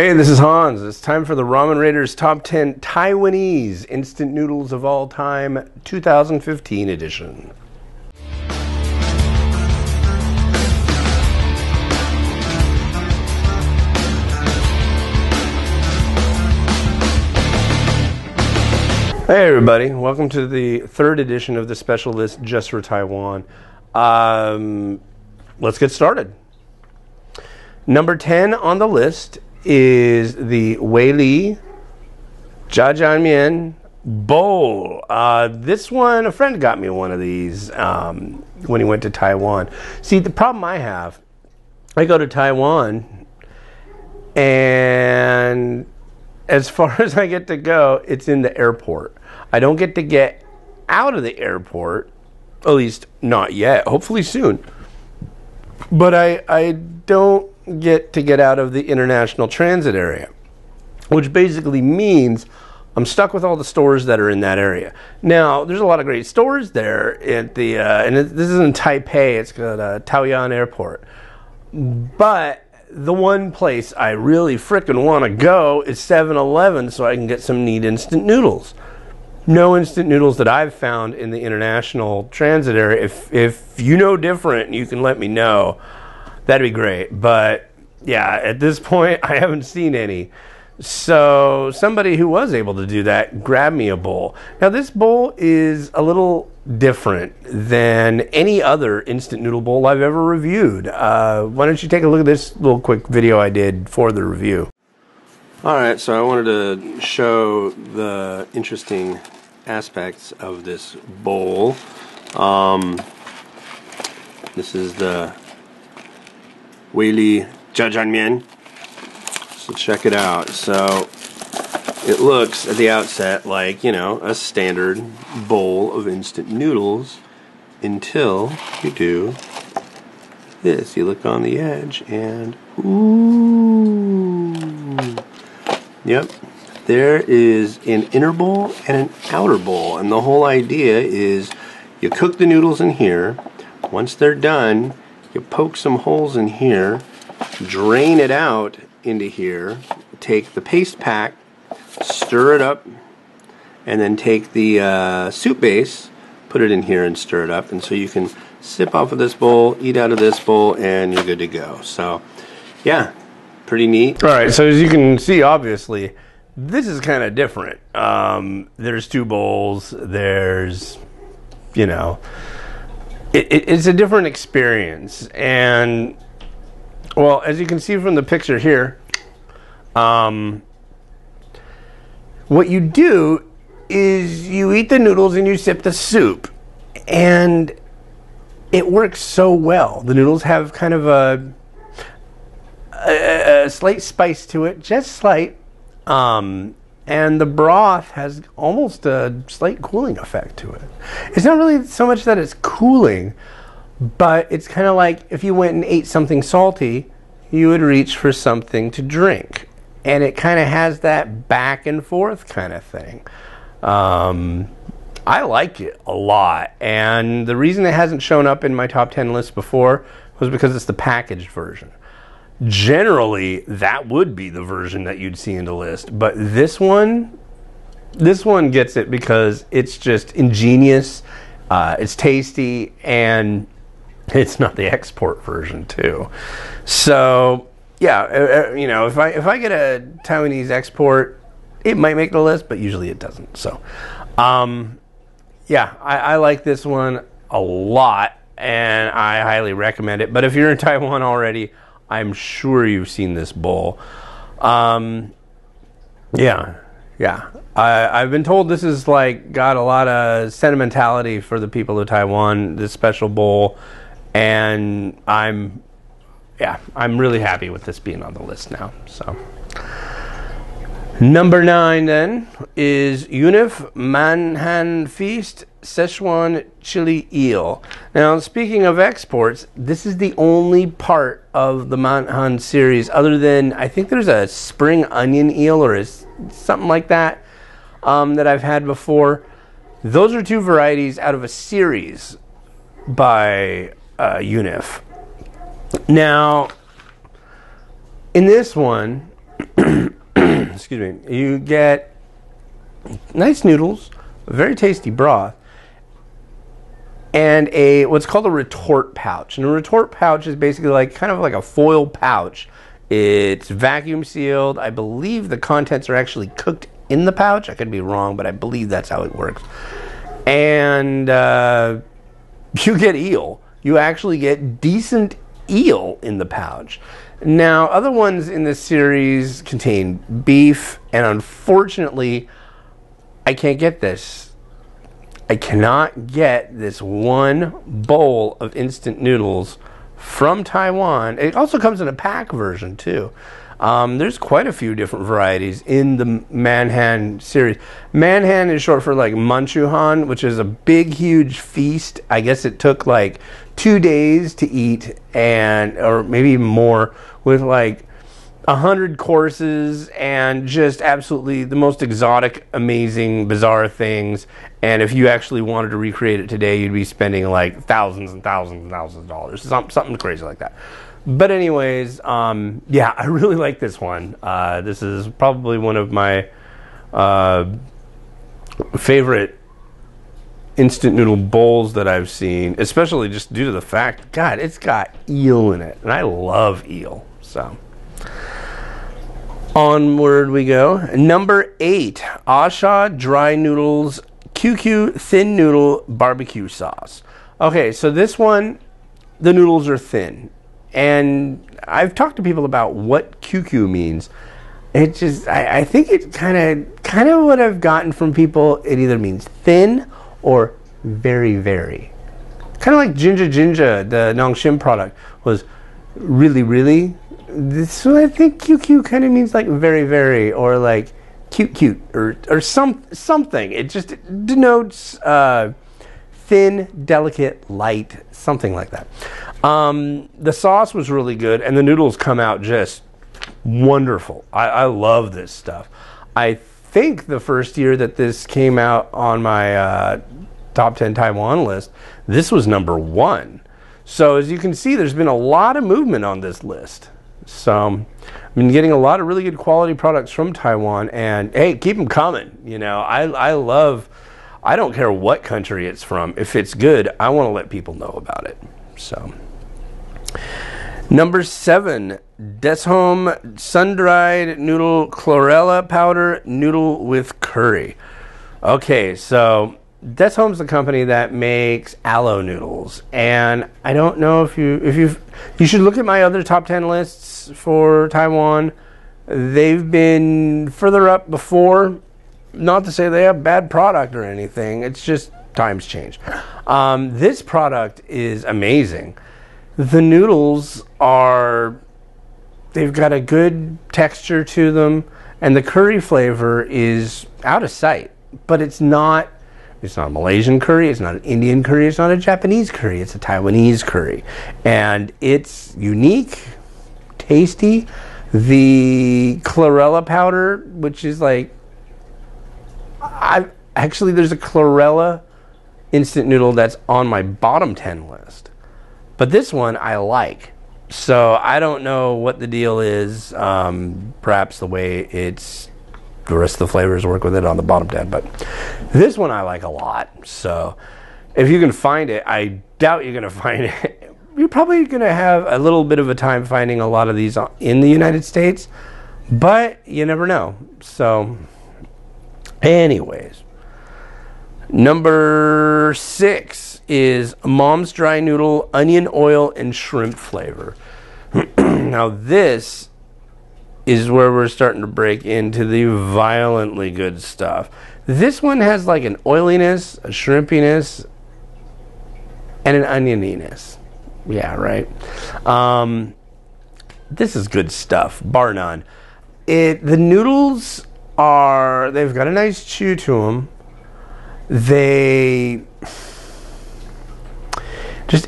Hey, this is Hans. It's time for the Ramen Raiders Top 10 Taiwanese Instant Noodles of All Time 2015 edition. Hey everybody, welcome to the third edition of the special list just for Taiwan. Let's get started. Number 10 on the list is the Wheelie Jjajangmyeon bowl. This one, a friend got me one of these when he went to Taiwan. See, the problem I have, I go to Taiwan and as far as I get to go, it's in the airport. I don't get to get out of the airport, at least not yet, hopefully soon. But I don't get out of the international transit area, which basically means I'm stuck with all the stores that are in that area. Now, there's a lot of great stores there at the, this is in Taipei, it's got Taoyuan Airport. But the one place I really frickin' want to go is 7-Eleven so I can get some neat instant noodles. No instant noodles that I've found in the international transit area. If you know different, you can let me know. That'd be great. But yeah, at this point, I haven't seen any. So somebody who was able to do that, grab me a bowl. Now this bowl is a little different than any other instant noodle bowl I've ever reviewed. Why don't you take a look at this little quick video I did for the review. Alright, so I wanted to show the interesting aspects of this bowl. This is the Wheelie Jjajangmyeon. So check it out. So it looks at the outset like, you know, a standard bowl of instant noodles until you do this. You look on the edge and ooh. Yep. There is an inner bowl and an outer bowl. And the whole idea is you cook the noodles in here. Once they're done, you poke some holes in here, drain it out into here, take the paste pack, stir it up, and then take the soup base, put it in here and stir it up. And so you can sip off of this bowl, eat out of this bowl, and you're good to go. So, yeah, pretty neat. All right, so as you can see, obviously, this is kind of different. There's two bowls. There's, you know, it's a different experience. And, well, as you can see from the picture here, what you do is you eat the noodles and you sip the soup. And it works so well. The noodles have kind of a slight spice to it, just slight. And the broth has almost a slight cooling effect to it. It's not really so much that it's cooling, but it's kind of like if you went and ate something salty, you would reach for something to drink. And it kind of has that back and forth kind of thing. I like it a lot. And the reason it hasn't shown up in my top 10 list before was because it's the packaged version. Generally, that would be the version that you'd see in the list, but this one gets it because it's just ingenious, it's tasty, and it's not the export version too. So yeah, you know, if I get a Taiwanese export, it might make the list, but usually it doesn't. So yeah, I like this one a lot, and I highly recommend it. But if you're in Taiwan already, I'm sure you've seen this bowl. Yeah. I've been told this is like got a lot of sentimentality for the people of Taiwan, this special bowl, and I'm really happy with this being on the list now. So number 9 then is Unif Manhan Feast Szechuan Chili Eel. Now, speaking of exports, this is the only part of the Manhan series other than, I think there's a spring onion eel or something like that that I've had before. Those are two varieties out of a series by Unif. Now, in this one, excuse me, you get nice noodles, very tasty broth, and what's called a retort pouch. And a retort pouch is basically like kind of like a foil pouch. It's vacuum sealed. I believe the contents are actually cooked in the pouch. I could be wrong, but I believe that's how it works. And you get eel. You actually get decent eel in the pouch. Now, other ones in this series contain beef, and unfortunately, I can't get this. I cannot get this one bowl of instant noodles from Taiwan. It also comes in a pack version, too. There's quite a few different varieties in the Manhan series. Manhan is short for like Manchuhan, which is a big, huge feast. I guess it took like 2 days to eat, or maybe even more, with like 100 courses and just absolutely the most exotic, amazing, bizarre things. And if you actually wanted to recreate it today, you'd be spending like thousands and thousands and thousands of dollars. Something crazy like that. But anyways, yeah, I really like this one. This is probably one of my favorite instant noodle bowls that I've seen, especially just due to the fact, God, it's got eel in it, and I love eel. So onward we go. Number 8, Asha Dry Noodles QQ Thin Noodle Barbecue Sauce. Okay, so this one, the noodles are thin. And I've talked to people about what QQ means. It just, I think it kind of what I've gotten from people, it either means thin or very, very. Kind of like Jinja, the Nongshim product, was really, really. So I think QQ kind of means like very, very, or like cute, or something. It just denotes thin, delicate, light, something like that. The sauce was really good, and the noodles come out just wonderful. I love this stuff. I think the first year that this came out on my top 10 Taiwan list, this was number 1. So as you can see, there's been a lot of movement on this list. So I've been getting a lot of really good quality products from Taiwan, and hey, keep them coming. You know, I don't care what country it's from. If it's good, I want to let people know about it. So, number 7, Deshome SunDried Noodle Chlorella Powder Noodle with Curry. Okay, so Deshome's the company that makes aloe noodles, and I don't know if you should look at my other top 10 lists for Taiwan. They've been further up before. Not to say they have bad product or anything. It's just times change. This product is amazing. The noodles they've got a good texture to them, and the curry flavor is out of sight. But it's not a Malaysian curry, it's not an Indian curry, it's not a Japanese curry, it's a Taiwanese curry. And it's unique, tasty. The chlorella powder, which is like, there's a chlorella instant noodle that's on my bottom 10 list. But this one I like. So I don't know what the deal is. Perhaps the way the rest of the flavors work with it on the bottom 10. But this one I like a lot. So if you can find it, I doubt you're going to find it. You're probably going to have a little bit of a time finding a lot of these in the United States. But you never know. So anyways, number 6 is Momos Dry Noodle Onion Oil and Shrimp Flavor. Now this is where we're starting to break into the violently good stuff. This one has like an oiliness, a shrimpiness, and an onioniness. Yeah, right. This is good stuff, bar none. The noodles they've got a nice chew to them.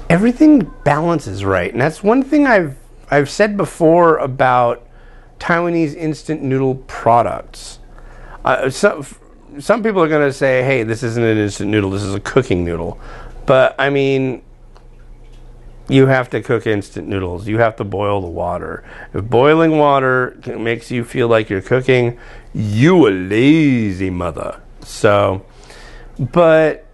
Everything balances right. And that's one thing I've said before about Taiwanese instant noodle products. Some people are going to say, hey, this isn't an instant noodle, this is a cooking noodle. But I mean, you have to cook instant noodles. You have to boil the water. If boiling water makes you feel like you're cooking, you a lazy mother. So, but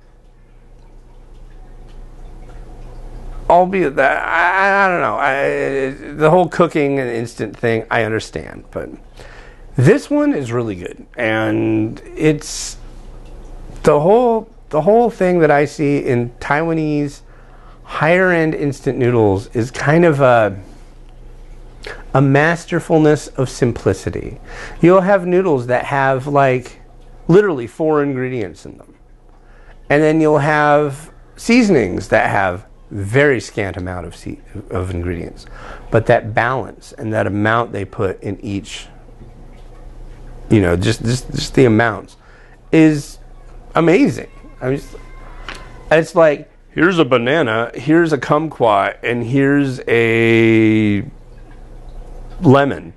albeit that, I don't know. The whole cooking and instant thing, I understand. But this one is really good. And it's the whole thing that I see in Taiwanese higher end instant noodles is kind of a masterfulness of simplicity. You'll have noodles that have like literally 4 ingredients in them. And then you'll have seasonings that have very scant amount of ingredients. But that balance and that amount they put in each, you know, just the amounts is amazing. It's like, here's a banana, here's a kumquat, and here's a lemon.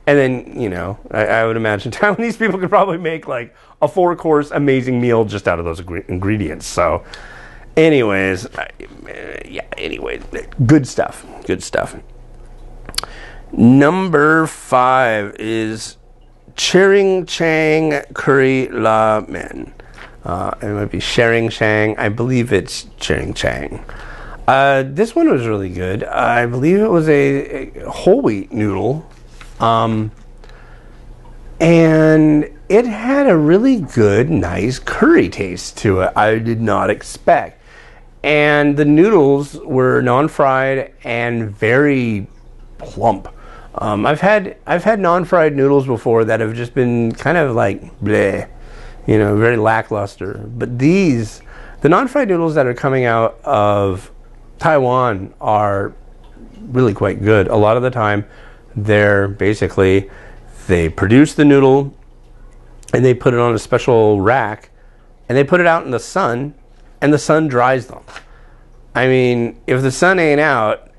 And then, you know, I would imagine Taiwanese people could probably make like a 4-course amazing meal just out of those ingredients. So, anyways, good stuff. Good stuff. Number 5 is Chang curry ramen. It might be Chang. I believe it's Chang. This one was really good. I believe it was a whole wheat noodle. And it had a really good, nice curry taste to it. I did not expect. And the noodles were non-fried and very plump. I've had non-fried noodles before that have just been kind of like bleh, you know, very lackluster. But the non-fried noodles that are coming out of Taiwan are really quite good. A lot of the time, they're basically, they produce the noodle and they put it on a special rack and they put it out in the sun and the sun dries them. I mean, if the sun ain't out,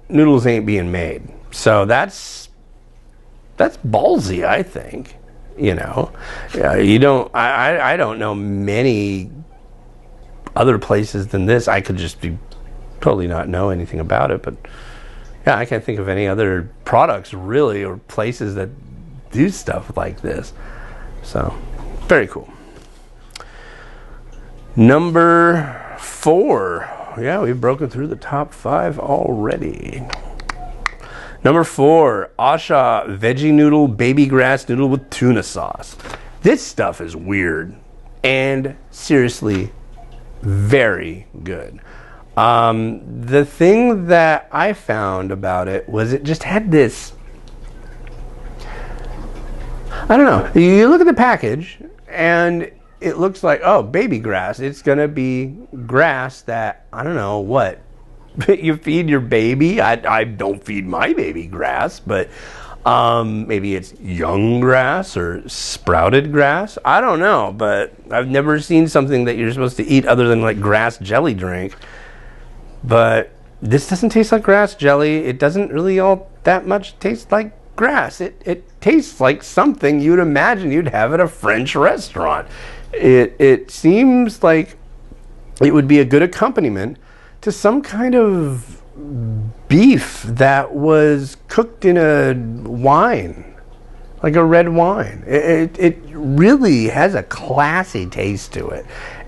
noodles ain't being made. So that's ballsy, I think. You know, I don't know many other places than this. I could just be totally not know anything about it, but yeah, I can't think of any other products really or places that do stuff like this. So, very cool. Number 4. Yeah, we've broken through the top 5 already. Number 4, Asha Veggie Noodle Baby Grass Noodle with Tuna Sauce. This stuff is weird and seriously very good. The thing that I found about it was it just had this, I don't know, you look at the package and it looks like, oh, baby grass. It's going to be grass that, I don't know what, you feed your baby. I don't feed my baby grass, but maybe it's young grass or sprouted grass. I don't know, but I've never seen something that you're supposed to eat other than like grass jelly drink. But this doesn't taste like grass jelly. It doesn't really all that much taste like grass. It tastes like something you'd imagine you'd have at a French restaurant. It seems like it would be a good accompaniment to some kind of beef that was cooked in a wine, like a red wine. It really has a classy taste to it.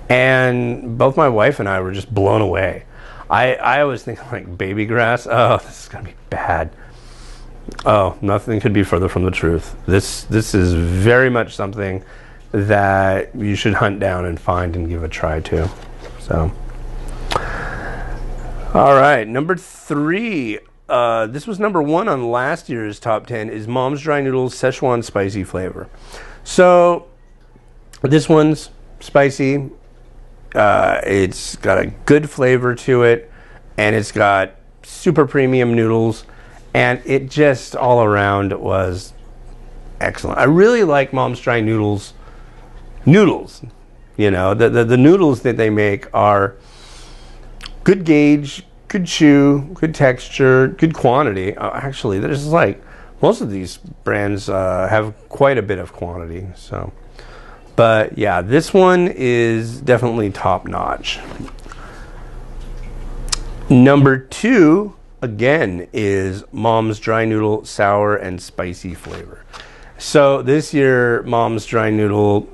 And both my wife and I were just blown away. I always think like baby grass, oh, this is going to be bad. Oh, nothing could be further from the truth. This is very much something that you should hunt down and find and give a try to. So, all right, number 3. This was number 1 on last year's top 10. Is Momos Dry Noodles Szechuan spicy flavor. So this one's spicy. It's got a good flavor to it, and it's got super premium noodles, and it just all around was excellent. I really like Momos Dry Noodles. You know, the noodles that they make are good gauge, good chew, good texture, good quantity. Actually, there's like most of these brands have quite a bit of quantity. So, but yeah, this one is definitely top notch. Number 2, again, is Mom's Dry Noodle sour and spicy flavor. So this year, Mom's Dry Noodle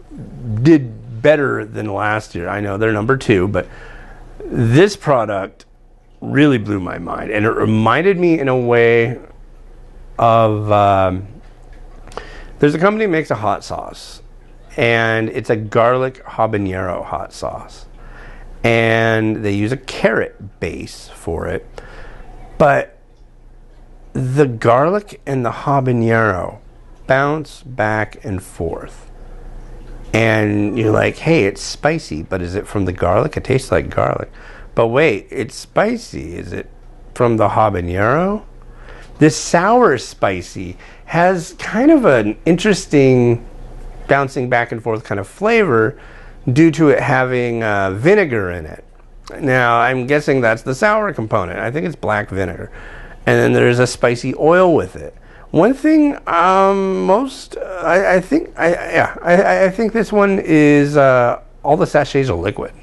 did better than last year. I know they're number 2, but this product really blew my mind. And it reminded me in a way of, there's a company that makes a hot sauce. And it's a garlic habanero hot sauce. And they use a carrot base for it. But the garlic and the habanero bounce back and forth. And you're like, hey, it's spicy, but is it from the garlic? It tastes like garlic. But wait, it's spicy. Is it from the habanero? This sour spicy has kind of an interesting bouncing back and forth kind of flavor due to it having vinegar in it. Now, I'm guessing that's the sour component. I think it's black vinegar. And then there's a spicy oil with it. One thing, I think this one is all the sachets are liquid,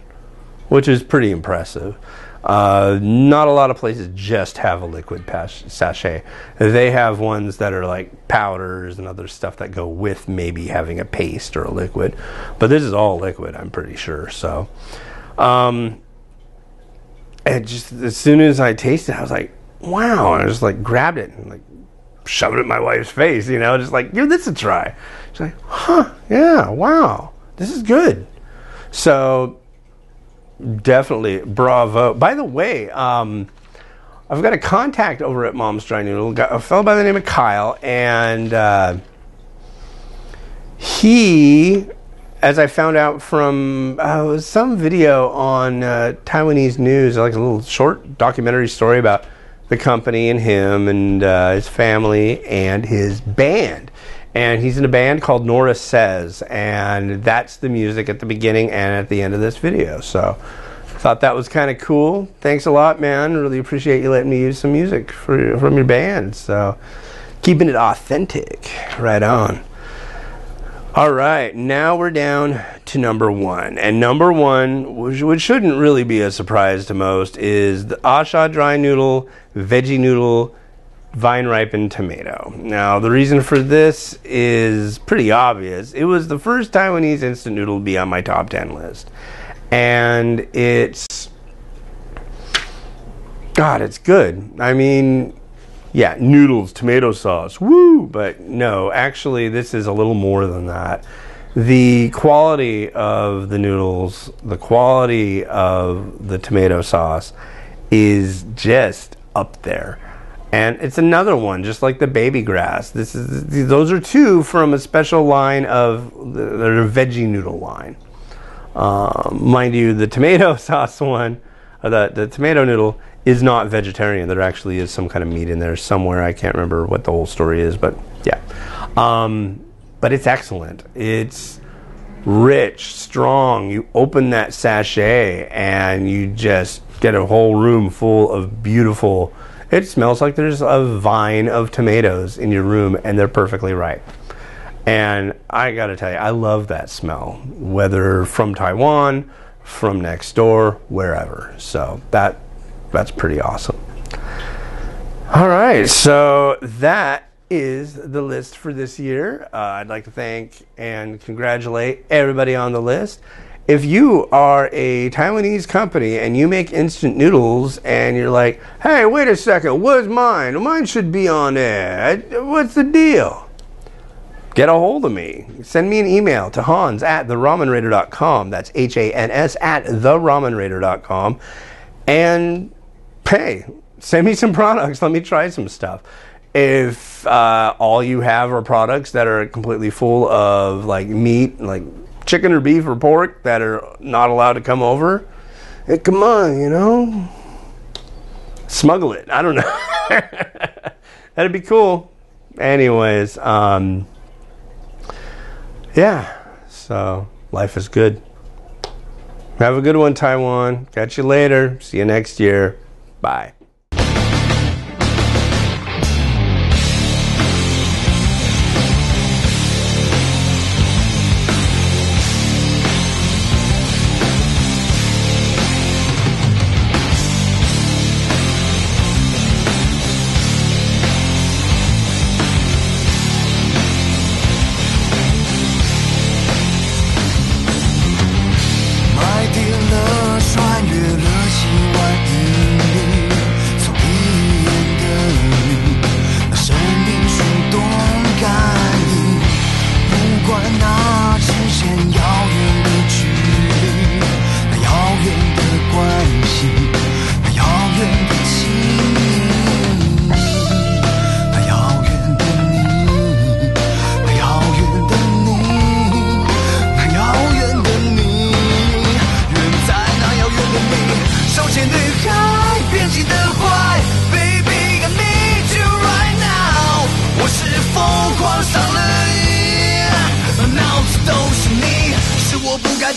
which is pretty impressive. Not a lot of places just have a liquid sachet. They have ones that are like powders and other stuff that go with maybe having a paste or a liquid. But this is all liquid, I'm pretty sure. So, and just as soon as I tasted it, I was like, wow. And I just like grabbed it and like shoved it in my wife's face, just like, give this a try. She's like, huh, yeah, wow, this is good. So definitely bravo. By the way, I've got a contact over at Mom's Dry Noodle, got a fellow by the name of Kyle, and he, as I found out from some video on Taiwanese news, like a little short documentary story about the company and him and his family and his band. And he's in a band called Nora Says, and that's the music at the beginning and at the end of this video. So I thought that was kind of cool. Thanks a lot, man. Really appreciate you letting me use some music from your band. So keeping it authentic. Right on. All right, now we're down to number 1. And number 1, which shouldn't really be a surprise to most, is the Asha Dry Noodle, Veggie Noodle, Vine-Ripened Tomato. Now, the reason for this is pretty obvious. It was the first Taiwanese instant noodle to be on my top 10 list. And it's good. I mean, yeah, noodles, tomato sauce, woo! But no, actually, this is a little more than that. The quality of the noodles, the quality of the tomato sauce is just up there. And it's another one, just like the baby grass. Those are 2 from a special line of the veggie noodle line. Mind you, the tomato sauce one, or the tomato noodle, is not vegetarian. There actually is some kind of meat in there somewhere. I can't remember what the whole story is, but yeah. But it's excellent. It's rich, strong. You open that sachet and you just get a whole room full of beautiful. It smells like there's a vine of tomatoes in your room and they're perfectly ripe. And I gotta tell you, I love that smell, whether from Taiwan, from next door, wherever. So that's pretty awesome. All right, so that is the list for this year. I'd like to thank and congratulate everybody on the list. If you are a Taiwanese company and you make instant noodles and you're like, hey, wait a second, where's mine? Mine should be on there. What's the deal? Get a hold of me. Send me an email to hans@theramenraider.com. That's HANS @theramenraider.com. And hey, send me some products. Let me try some stuff. If all you have are products that are completely full of like meat, like chicken or beef or pork that are not allowed to come over, come on, smuggle it. I don't know. That'd be cool. Anyways, yeah, so life is good. Have a good one, Taiwan. Catch you later. See you next year. Bye.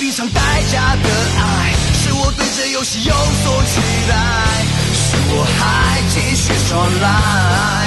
品尝代价的爱，使我对这游戏有所期待，使我还继续耍赖。